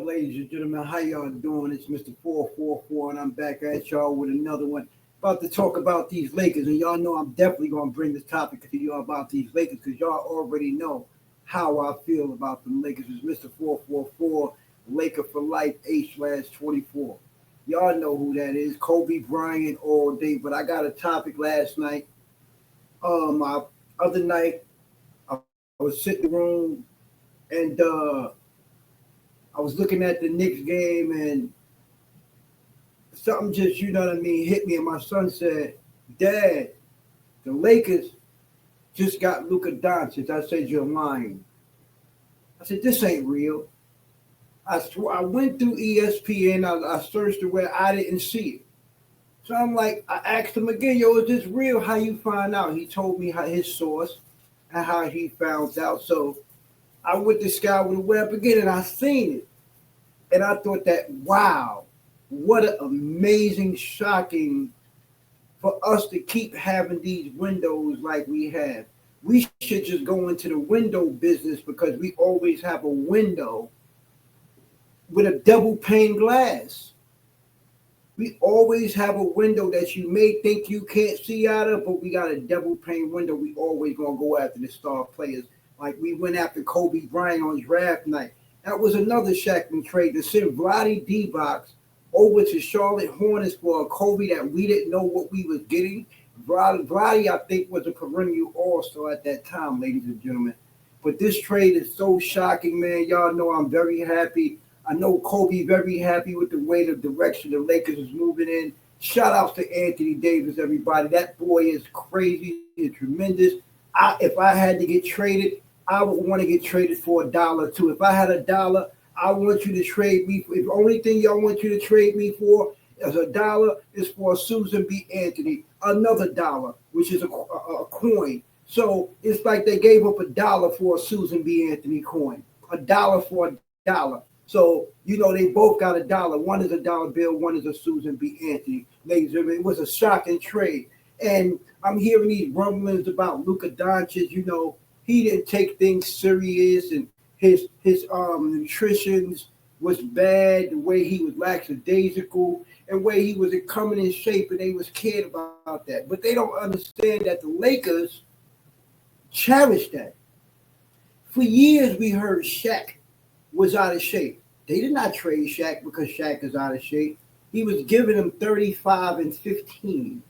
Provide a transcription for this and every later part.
ladies and gentlemen. How y'all doing? It's Mr. 444, and I'm back at y'all with another one. About to talk about these Lakers, and y'all know I'm definitely going to bring this topic to y'all about these Lakers because y'all already know how I feel about the Lakers. It's Mr. 444, Laker for life, H/24. Y'all know who that is. Kobe Bryant all day. But I got a topic last night. My other night, I was sitting in the room and I was looking at the Knicks game and something just, you know what I mean, hit me. And my son said, Dad, the Lakers just got Luka Doncic. I said, you're lying. I said, this ain't real. I went through ESPN. I searched it where I didn't see it. So I'm like, I asked him again, yo, is this real? How you find out? He told me how his source and how he found out. So I went to Sky with the web again and I seen it. And I thought that, wow, what an amazing, shocking for us to keep having these windows like we have. We should just go into the window business because we always have a window with a double pane glass. We always have a window that you may think you can't see out of, but we got a double pane window. We always gonna go after the star players. Like we went after Kobe Bryant on draft night. That was another Shaq trade to send Vlade D-Box over to Charlotte Hornets for a Kobe that we didn't know what we was getting. Vlade, I think, was a perennial all-star at that time, ladies and gentlemen. But this trade is so shocking, man. Y'all know I'm very happy. I know Kobe very happy with the way the direction the Lakers is moving in. Shout out to Anthony Davis, everybody. That boy is crazy and tremendous. If I had to get traded, I would want to get traded for $1 too. If I had $1, I want you to trade me. If the only thing y'all want you to trade me for is $1 is for Susan B. Anthony, another dollar, which is a coin. So it's like they gave up $1 for a Susan B. Anthony coin, $1 for $1. So, you know, they both got $1. One is a dollar bill, one is a Susan B. Anthony. Ladies and gentlemen, it was a shocking trade. And I'm hearing these rumblings about Luka Doncic. You know, he didn't take things serious and his nutrition was bad, the way he was lackadaisical, and way he wasn't coming in shape, and they was cared about that. But they don't understand that the Lakers cherish that. For years, we heard Shaq was out of shape. They did not trade Shaq because Shaq is out of shape. He was giving them 35 and 15.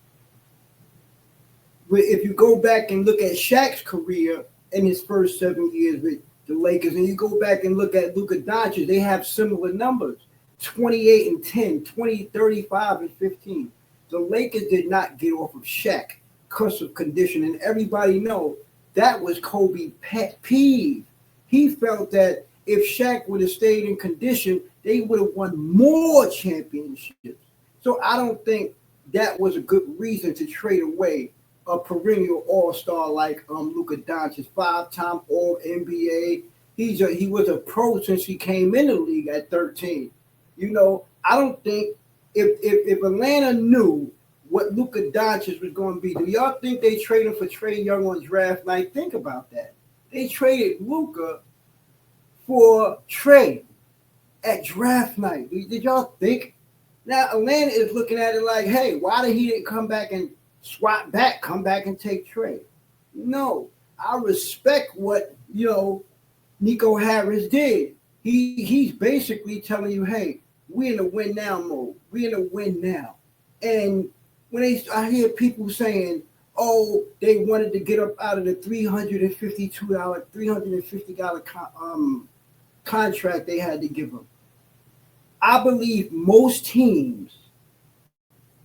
But if you go back and look at Shaq's career in his first 7 years with the Lakers, and you go back and look at Luka Doncic, they have similar numbers, 28 and 10, 20, 35 and 15. The Lakers did not get off of Shaq because of condition, and everybody know that was Kobe's pet peeve. He felt that if Shaq would have stayed in condition, they would have won more championships. So I don't think that was a good reason to trade away a perennial all-star like Luka Doncic, 5-time All-NBA. He was a pro since he came in the league at 13. You know, I don't think if Atlanta knew what Luka Doncic was going to be, do y'all think they traded for Trae Young on draft night? Think about that. They traded Luka for Trae at draft night. Did y'all think? Now Atlanta is looking at it like, hey, why did he didn't come back and swap back, come back and take Trae? No, I respect what, you know, Nico Harris did. He's basically telling you, hey, we're in a win now mode. We're in a win now. And when I hear people saying, oh, they wanted to get up out of the $350 contract they had to give him. I believe most teams,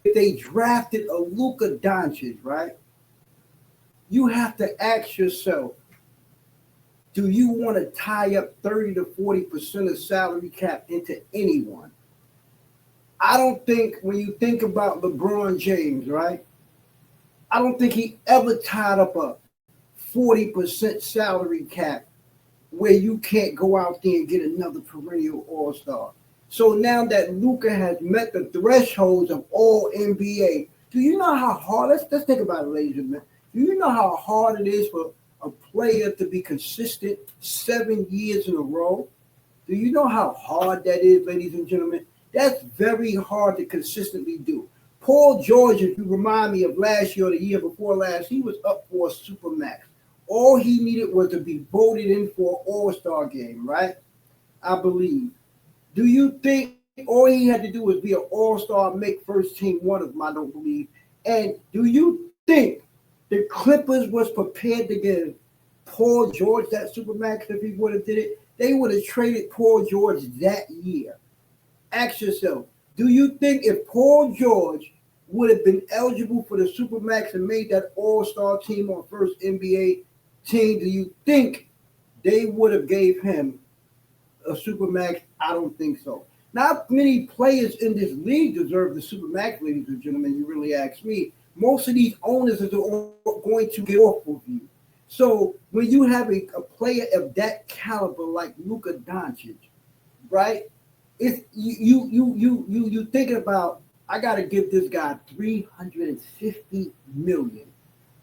if they drafted a Luka Doncic, right, you have to ask yourself, do you want to tie up 30 to 40% of salary cap into anyone? I don't think when you think about LeBron James, right, I don't think he ever tied up a 40% salary cap where you can't go out there and get another perennial all-star. So now that Luka has met the thresholds of all NBA, do you know how hard, let's think about it, ladies and gentlemen. Do you know how hard it is for a player to be consistent 7 years in a row? Do you know how hard that is, ladies and gentlemen? That's very hard to consistently do. Paul George, if you remind me of last year or the year before last, he was up for a supermax. All he needed was to be voted in for an all-star game, right? I believe. Do you think all he had to do was be an all-star, make first team one of them? I don't believe. And do you think the Clippers was prepared to give Paul George that supermax if he would have did it? They would have traded Paul George that year. Ask yourself, do you think if Paul George would have been eligible for the Supermax and made that All-Star team on first NBA team, do you think they would have gave him a Supermax? I don't think so. Not many players in this league deserve the Supermax, ladies and gentlemen. You really ask me. Most of these owners are going to get off of you. So when you have a player of that caliber like Luka Doncic, right? It's you thinking about, I gotta give this guy 350 million.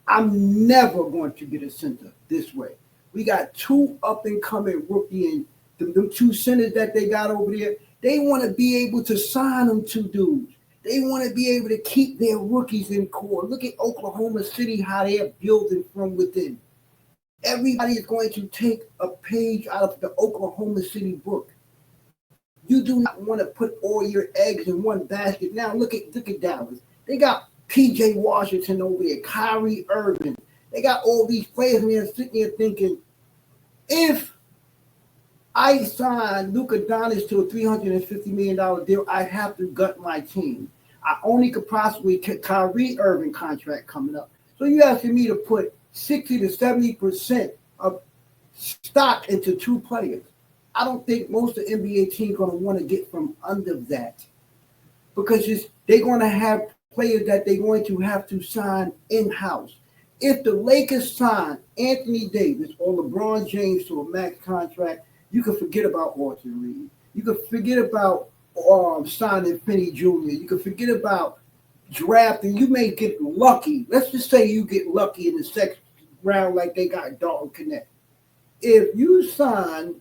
I'm never going to get a center this way. We got two up and coming rookie and them two centers that they got over there. They want to be able to sign them two dudes. They want to be able to keep their rookies in core. Look at Oklahoma City, how they're building from within. Everybody is going to take a page out of the Oklahoma City book. You do not want to put all your eggs in one basket. Now look at Dallas. They got PJ Washington over there, Kyrie Irving. They got all these players and they're sitting there thinking, if I sign Luka Doncic to a $350 million deal, I have to gut my team. I only could possibly get Kyrie Irving contract coming up. So you asking me to put 60 to 70% of stock into two players. I don't think most of the NBA teams going to want to get from under that because they're going to have players that they're going to have to sign in-house. If the Lakers sign Anthony Davis or LeBron James to a max contract, you can forget about Austin Reed. You can forget about signing Finney Jr. You can forget about drafting. You may get lucky. Let's just say you get lucky in the second round like they got Dalton Connect. If you sign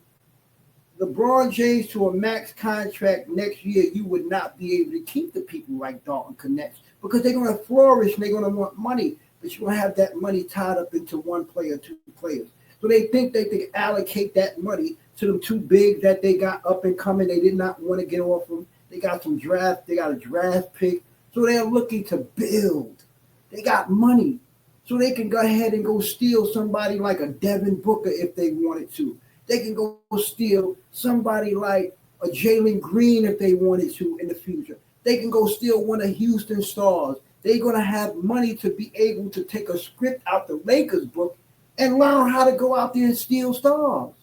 LeBron James to a max contract next year, you would not be able to keep the people like Dalton Connect because they're going to flourish and they're going to want money. But you're going to have that money tied up into one player, two players. So they think they can allocate that money to them two bigs that they got up and coming. They did not want to get off them. They got some draft. They got a draft pick. So they're looking to build. They got money. So they can go ahead and go steal somebody like a Devin Booker if they wanted to. They can go steal somebody like a Jalen Green if they wanted to in the future. They can go steal one of Houston's stars. They're going to have money to be able to take a script out the Lakers book and learn how to go out there and steal stars.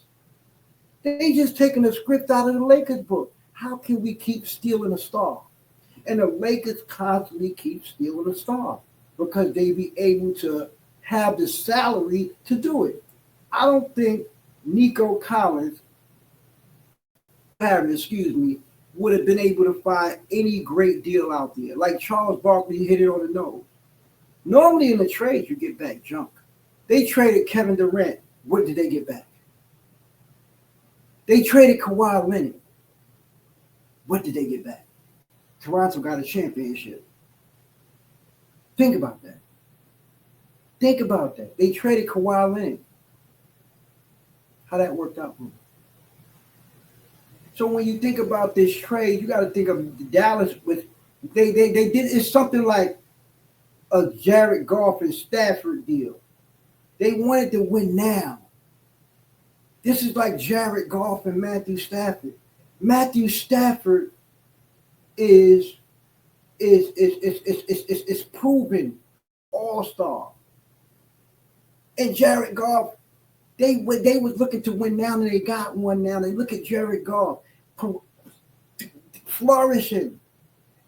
They just taking a script out of the Lakers book. How can we keep stealing a star? And the Lakers constantly keep stealing a star because they be able to have the salary to do it. I don't think Nico Collins, would have been able to find any great deal out there. Like Charles Barkley hit it on the nose. Normally in the trade, you get back junk. They traded Kevin Durant. What did they get back? They traded Kawhi Leonard. What did they get back? Toronto got a championship. Think about that. Think about that. They traded Kawhi Leonard. How that worked out for them. So when you think about this trade, you got to think of Dallas with they did it's something like a Jared Goff and Stafford deal. They wanted to win now. This is like Jared Goff and Matthew Stafford. Matthew Stafford is proven all-star. And Jared Goff, they was looking to win now and they got one now. They look at Jared Goff flourishing.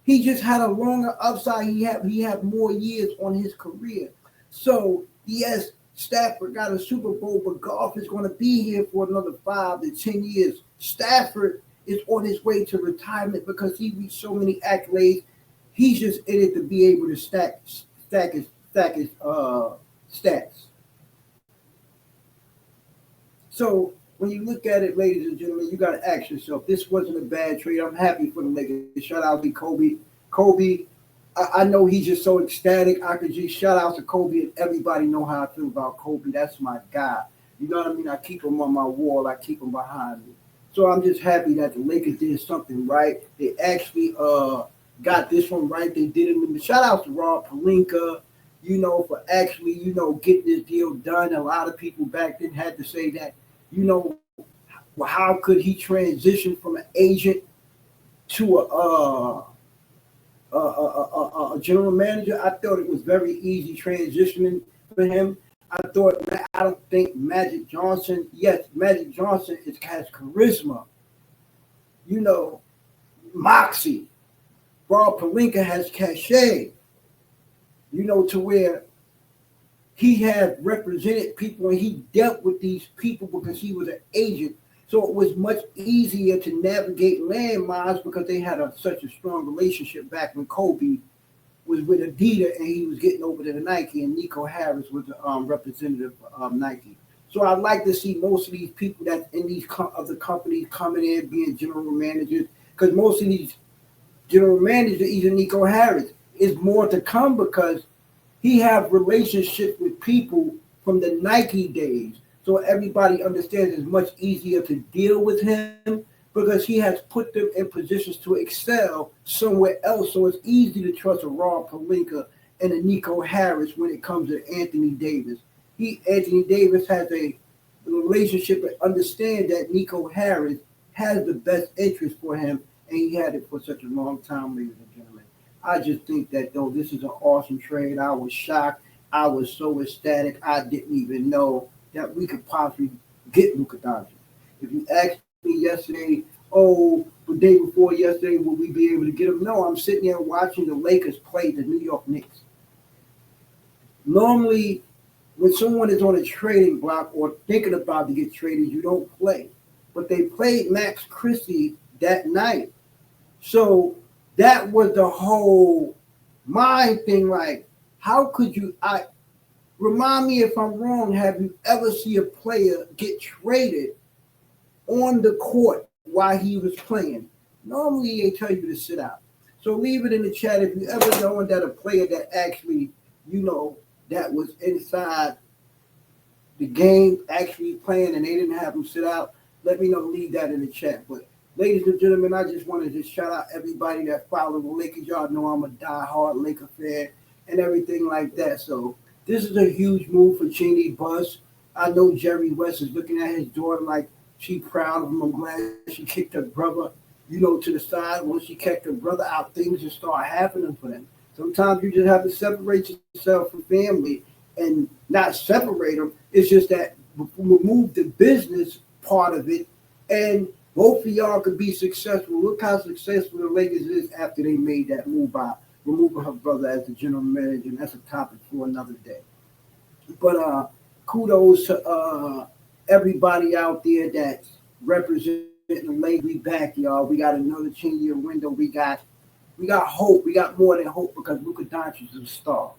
He just had a longer upside. He had more years on his career. So yes, Stafford got a Super Bowl, but Goff is going to be here for another 5 to 10 years. Stafford is on his way to retirement because he reached so many accolades. He's just in it to be able to stack his stats. So when you look at it, ladies and gentlemen, you got to ask yourself, this wasn't a bad trade. I'm happy for the Lakers. Shout out to Kobe. Kobe, I know he's just so ecstatic. I could just shout out to Kobe, and everybody know how I feel about Kobe. That's my guy. You know what I mean? I keep him on my wall. I keep him behind me. So I'm just happy that the Lakers did something right. They actually got this one right. They did it. Shout out to Rob Pelinka, for actually, getting this deal done. A lot of people back then had to say that, well, how could he transition from an agent to a general manager? I thought it was very easy transitioning for him. I don't think Magic Johnson, yes, Magic Johnson has charisma, moxie. Rob Pelinka has cachet, to where he had represented people and he dealt with these people because he was an agent. So it was much easier to navigate landmines because they had such a strong relationship back when Kobe was with Adidas and he was getting over to the Nike, and Nico Harris was the representative of Nike. So I'd like to see most of these people that in these other companies coming in being general managers, because most of these general managers, even Nico Harris, is more to come because he have relationships with people from the Nike days. So everybody understands it's much easier to deal with him because he has put them in positions to excel somewhere else. So it's easy to trust a Rob Pelinka and a Nico Harris when it comes to Anthony Davis. Anthony Davis has a relationship and understand that Nico Harris has the best interest for him, and he had it for such a long time, ladies and gentlemen. I just think that, though, this is an awesome trade. I was shocked. I was so ecstatic. I didn't even know that we could possibly get Luka Doncic. If you asked me yesterday, the day before yesterday, will we be able to get him? No, I'm sitting there watching the Lakers play the New York Knicks. Normally, when someone is on a trading block or thinking about to get traded, you don't play. But they played Max Christie that night. So that was the whole mind thing. Like, how could you? Remind me if I'm wrong. Have you ever seen a player get traded on the court while he was playing? Normally, they tell you to sit out. So leave it in the chat if you ever known that a player that actually, that was inside the game actually playing and they didn't have him sit out. Let me know. Leave that in the chat. But ladies and gentlemen, I just wanted to shout out everybody that follow the Lakers. Y'all know I'm a diehard Laker fan and everything like that. So this is a huge move for Cheney Bus. I know Jerry West is looking at his daughter like she proud of him. I'm glad she kicked her brother, to the side. Once she kicked her brother out, things just start happening for them. Sometimes you just have to separate yourself from family and not separate them. It's just that remove the business part of it, and both of y'all could be successful. Look how successful the Lakers is after they made that move by removing her brother as the general manager, and that's a topic for another day. But kudos to everybody out there that's representing the Lakers. We back, y'all. We got another 10-year window. We got hope. We got more than hope because Luka Doncic is a star.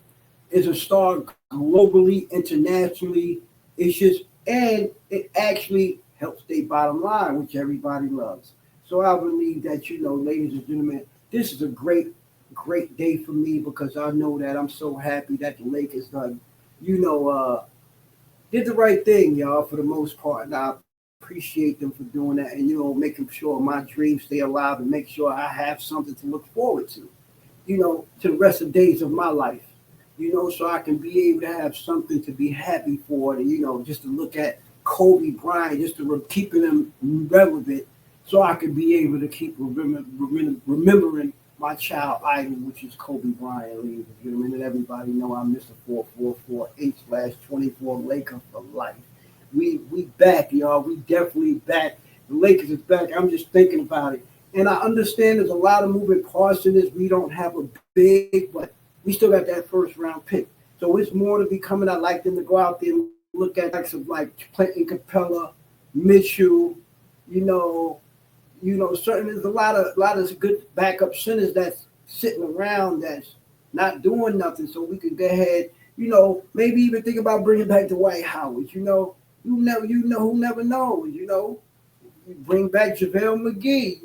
Is a star globally, internationally. And it actually helps their bottom line, which everybody loves. So I believe that, ladies and gentlemen, this is a great, great day for me because I know that I'm so happy that the Lakers done, did the right thing, y'all, for the most part. And I appreciate them for doing that and, making sure my dreams stay alive and make sure I have something to look forward to, to the rest of the days of my life. So I can be able to have something to be happy for, and, just to look at Kobe Bryant, just to keeping them relevant, so I can be able to keep remembering my child idol, which is Kobe Bryant, ladies and gentlemen, and everybody know I'm Mr. 444/24 Laker for life. We back, y'all. We definitely back. The Lakers is back. I'm just thinking about it. And I understand there's a lot of moving parts in this. We don't have a big, but we still got that first round pick. So it's more to be coming. I'd like them to go out there and look at like Clinton Capella, Mitchell, certainly there's a lot of good backup centers that's sitting around that's not doing nothing. So we could go ahead, maybe even think about bringing back Dwight Howard, who never knows, You bring back JaVale McGee,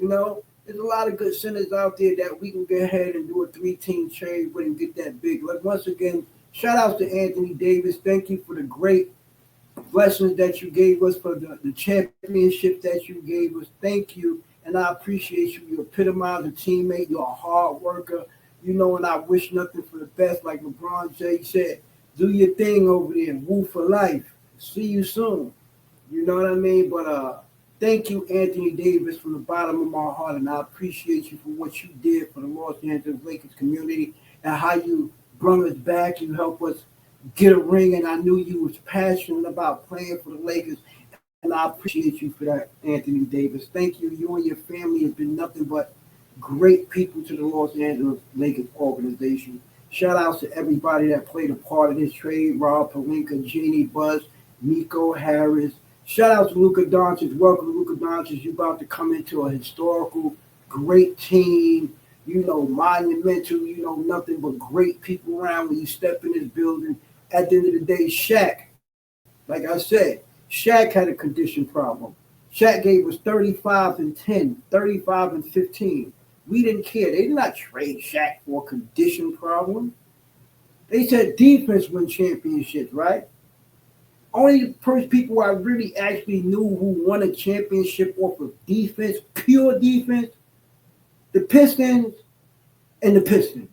There's a lot of good centers out there that we can go ahead and do a three-team trade with and get that big. Like, once again, shout out to Anthony Davis. Thank you for the great blessings that you gave us, for the championship that you gave us. Thank you. And I appreciate you. You epitomize a teammate. You're a hard worker. And I wish nothing for the best. Like LeBron James said, do your thing over there. Woo for life. See you soon. You know what I mean? But thank you, Anthony Davis, from the bottom of my heart. And I appreciate you for what you did for the Los Angeles Lakers community and how you brought us back. You helped us get a ring. And I knew you was passionate about playing for the Lakers. And I appreciate you for that, Anthony Davis. Thank you. You and your family have been nothing but great people to the Los Angeles Lakers organization. Shout out to everybody that played a part of this trade. Rob Pelinka, Jeannie Buzz, Nico Harris. Shout out to Luka Doncic. Welcome, Luka Doncic. You're about to come into a historical, great team. Monumental. Nothing but great people around when you step in this building. At the end of the day, Shaq, like I said, Shaq had a condition problem. Shaq gave us 35 and 10, 35 and 15. We didn't care. They did not trade Shaq for a condition problem. They said defense win championships, right? Only the first people I really actually knew who won a championship off of defense, pure defense, the Pistons and the Pistons.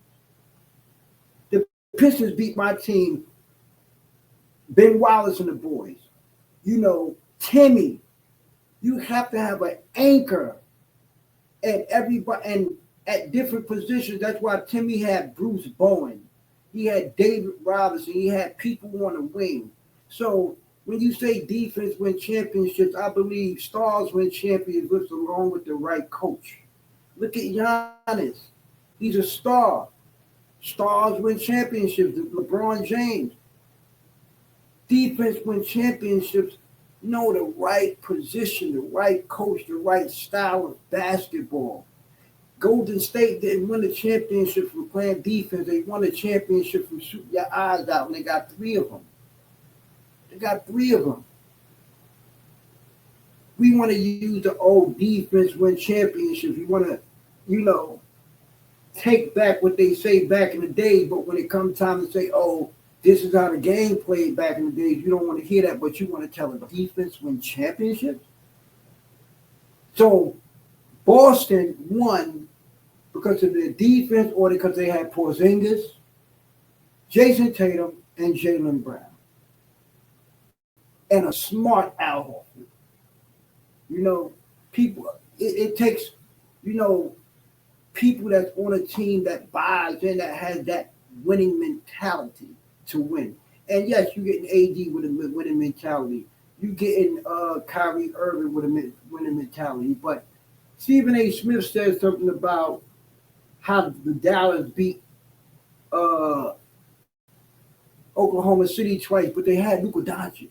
The Pistons beat my team, Ben Wallace and the boys. Timmy, you have to have an anchor at everybody and at different positions. That's why Timmy had Bruce Bowen. He had David Robinson. He had people on the wing. So when you say defense win championships, I believe stars win championships along with the right coach. Look at Giannis. He's a star. Stars win championships. LeBron James. Defense win championships. Know the right position, the right coach, the right style of basketball. Golden State didn't win the championship from playing defense. They won the championship from shooting your eyes out, and they got three of them. We want to use the old defense win championships. We want to, take back what they say back in the day, but when it comes time to say, this is how the game played back in the days, you don't want to hear that, but you want to tell them defense win championships. So Boston won because of their defense or because they had Porzingis, Jason Tatum, and Jaylen Brown. And a smart Al Horford. People, it takes, people that's on a team that buys in, that has that winning mentality to win. And yes, you're getting AD with a winning mentality. You're getting Kyrie Irving with a winning mentality. But Stephen A. Smith said something about how the Dallas beat Oklahoma City twice, but they had Luka Doncic.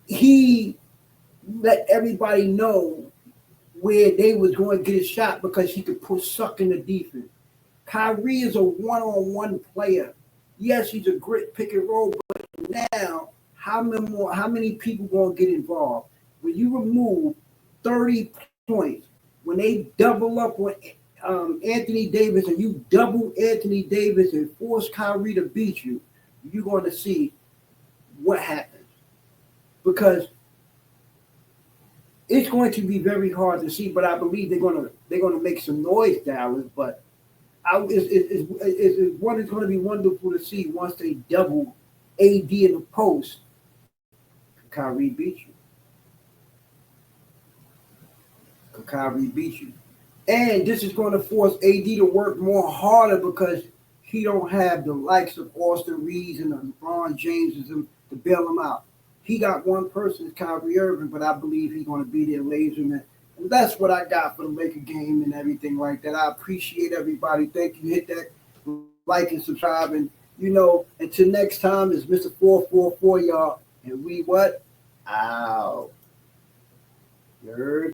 He let everybody know where they was going to get a shot because he could put suck in the defense. Kyrie is a one-on-one player. Yes, he's a great pick and roll, but now how many people going to get involved? When you remove 30 points, when they double up on Anthony Davis and you double Anthony Davis and force Kyrie to beat you, you're going to see what happens. Because it's going to be very hard to see, but I believe they're going to make some noise, Dallas. But it's going to be wonderful to see once they double AD in the post. Kyrie beat you. Kyrie beat you. And this is going to force AD to work more harder because he don't have the likes of Austin Reeves and LeBron James to bail him out. He got one person, Kyrie Irving, but I believe he's going to be their laserman. And that's what I got for the Laker game and everything like that. I appreciate everybody. Thank you. Hit that like and subscribe. And, until next time, it's Mr. 444, y'all. And we what? Out. Nerd.